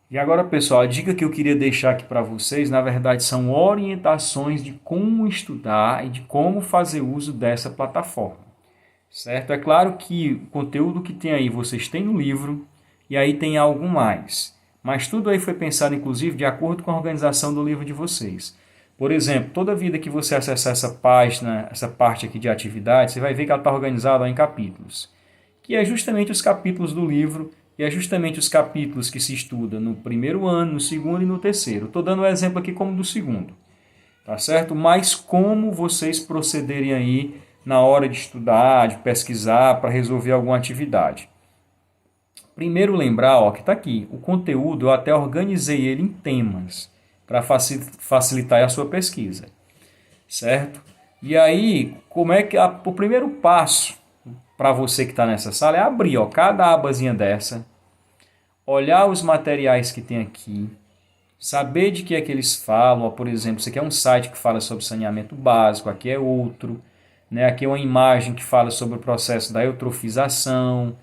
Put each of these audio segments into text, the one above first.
E agora, pessoal, a dica que eu queria deixar aqui para vocês, na verdade, são orientações de como estudar e de como fazer uso dessa plataforma, certo? É claro que o conteúdo que tem aí vocês têm no livro e aí tem algo mais, mas tudo aí foi pensado, inclusive, de acordo com a organização do livro de vocês. Por exemplo, toda vida que você acessar essa página, essa parte aqui de atividades, você vai ver que ela está organizada em capítulos, que é justamente os capítulos do livro e é justamente os capítulos que se estuda no primeiro ano, no segundo e no terceiro. Estou dando um exemplo aqui como do segundo, tá certo? Mas como vocês procederem aí na hora de estudar, de pesquisar, para resolver alguma atividade. Primeiro lembrar, ó, que está aqui, o conteúdo eu até organizei ele em temas para facilitar a sua pesquisa, certo? E aí, como é que o primeiro passo para você que está nessa sala é abrir, ó, cada abazinha dessa, olhar os materiais que tem aqui, saber de que é que eles falam. Ó, por exemplo, isso aqui é um site que fala sobre saneamento básico, aqui é outro, né? Aqui é uma imagem que fala sobre o processo da eutrofização,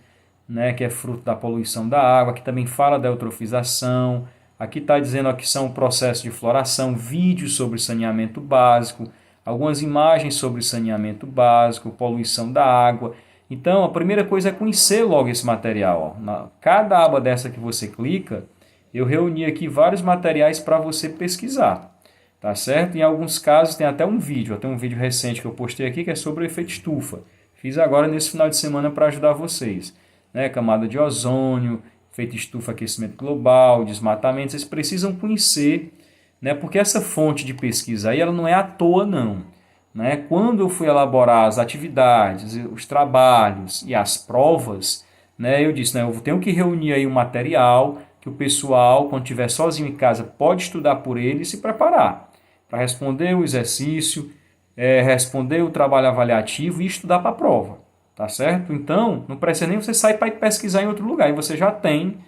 né? Que é fruto da poluição da água, aqui também fala da eutrofização, aqui está dizendo ó, que são processos de floração, vídeos sobre saneamento básico, algumas imagens sobre saneamento básico, poluição da água. Então, a primeira coisa é conhecer logo esse material. Ó. Cada aba dessa que você clica, eu reuni aqui vários materiais para você pesquisar, tá certo? Em alguns casos tem até um vídeo, tem um vídeo recente que eu postei aqui que é sobre o efeito estufa. Fiz agora nesse final de semana para ajudar vocês, né? Camada de ozônio, efeito estufa, aquecimento global, desmatamento, vocês precisam conhecer, né? Porque essa fonte de pesquisa aí ela não é à toa não, né? Quando eu fui elaborar as atividades, os trabalhos e as provas, né, eu disse, né, eu tenho que reunir aí um material que o pessoal, quando estiver sozinho em casa, pode estudar por ele e se preparar para responder o exercício, responder o trabalho avaliativo e estudar para a prova, tá certo? Então, não precisa nem você sair para ir pesquisar em outro lugar, e você já tem,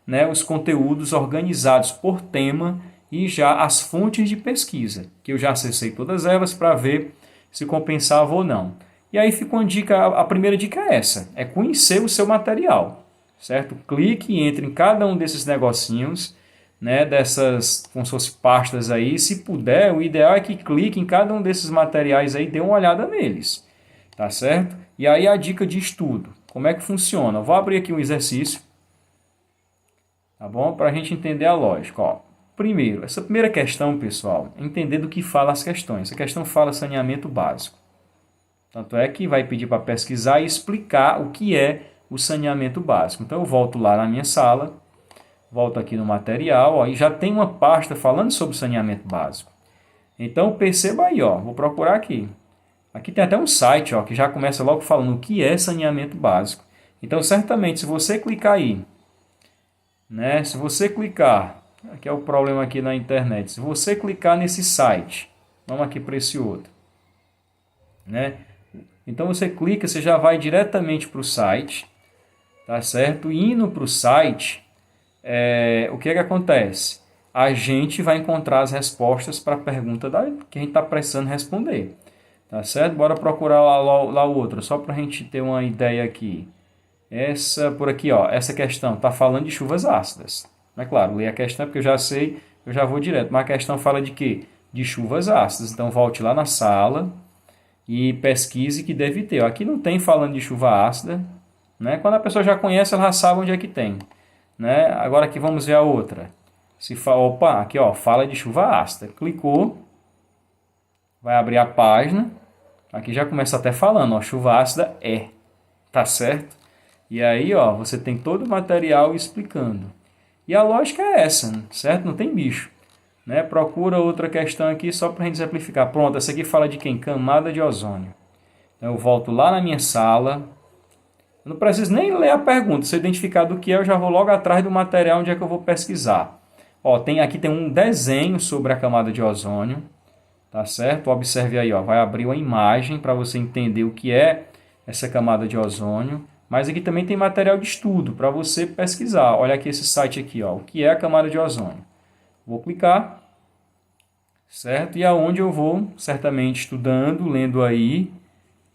né, os conteúdos organizados por tema e já as fontes de pesquisa, que eu já acessei todas elas para ver se compensava ou não. E aí fica uma dica, a primeira dica é essa, é conhecer o seu material, certo? Clique e entre em cada um desses negocinhos, né, dessas, como se fossem pastas aí, se puder, o ideal é que clique em cada um desses materiais aí e dê uma olhada neles, tá certo? E aí a dica de estudo, como é que funciona? Eu vou abrir aqui um exercício, tá bom? Para a gente entender a lógica, ó. Primeiro, essa primeira questão, pessoal, é entender do que fala as questões. Essa questão fala saneamento básico. Tanto é que vai pedir para pesquisar e explicar o que é o saneamento básico. Então eu volto lá na minha sala, volto aqui no material, ó, e já tem uma pasta falando sobre saneamento básico. Então perceba aí, ó, vou procurar aqui. Aqui tem até um site ó, que já começa logo falando o que é saneamento básico. Então certamente se você clicar aí, né, se você clicar, aqui é o problema aqui na internet, se você clicar nesse site, vamos aqui para esse outro, né? Então você clica, você já vai diretamente para o site, tá certo? E indo para o site, o que é que acontece? A gente vai encontrar as respostas para a pergunta que a gente está precisando responder, tá certo? Bora procurar lá outra, só para a gente ter uma ideia aqui. Essa por aqui, ó, essa questão está falando de chuvas ácidas. É claro, ler a questão porque eu já sei, eu já vou direto. Mas a questão fala de quê? De chuvas ácidas. Então volte lá na sala e pesquise que deve ter. Aqui não tem falando de chuva ácida, né? Quando a pessoa já conhece, ela já sabe onde é que tem, né? Agora aqui vamos ver a outra. Opa, aqui ó, fala de chuva ácida. Clicou, vai abrir a página. Aqui já começa até falando, ó, chuva ácida tá certo? E aí, ó, você tem todo o material explicando. E a lógica é essa, certo? Não tem bicho. Né? Procura outra questão aqui só para a gente exemplificar. Pronto, essa aqui fala de quem? Camada de ozônio. Então eu volto lá na minha sala. Eu não preciso nem ler a pergunta. Se eu identificar do que é, eu já vou logo atrás do material onde é que eu vou pesquisar. Ó, aqui tem um desenho sobre a camada de ozônio. Tá certo? Observe aí, ó, vai abrir uma imagem para você entender o que é essa camada de ozônio. Mas aqui também tem material de estudo para você pesquisar. Olha aqui esse site aqui, ó, o que é a camada de ozônio. Vou clicar, certo? E aonde eu vou, certamente estudando, lendo aí,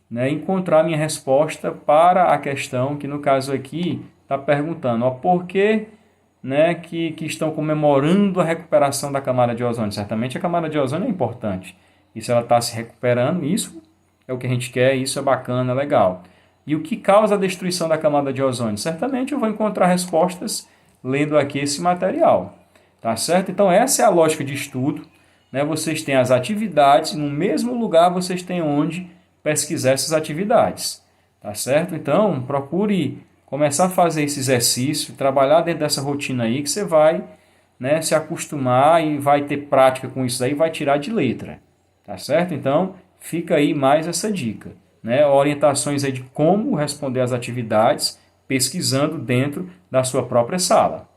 né, encontrar minha resposta para a questão que no caso aqui está perguntando, ó, por que, né, que estão comemorando a recuperação da camada de ozônio. Certamente a camada de ozônio é importante. E se ela está se recuperando, isso é o que a gente quer, isso é bacana, legal. E o que causa a destruição da camada de ozônio? Certamente eu vou encontrar respostas lendo aqui esse material. Tá certo? Então essa é a lógica de estudo. Né? Vocês têm as atividades, no mesmo lugar vocês têm onde pesquisar essas atividades. Tá certo? Então procure começar a fazer esse exercício, trabalhar dentro dessa rotina aí que você vai, né, se acostumar e vai ter prática com isso aí e vai tirar de letra. Tá certo? Então fica aí mais essa dica. Né? Orientações aí de como responder às atividades pesquisando dentro da sua própria sala.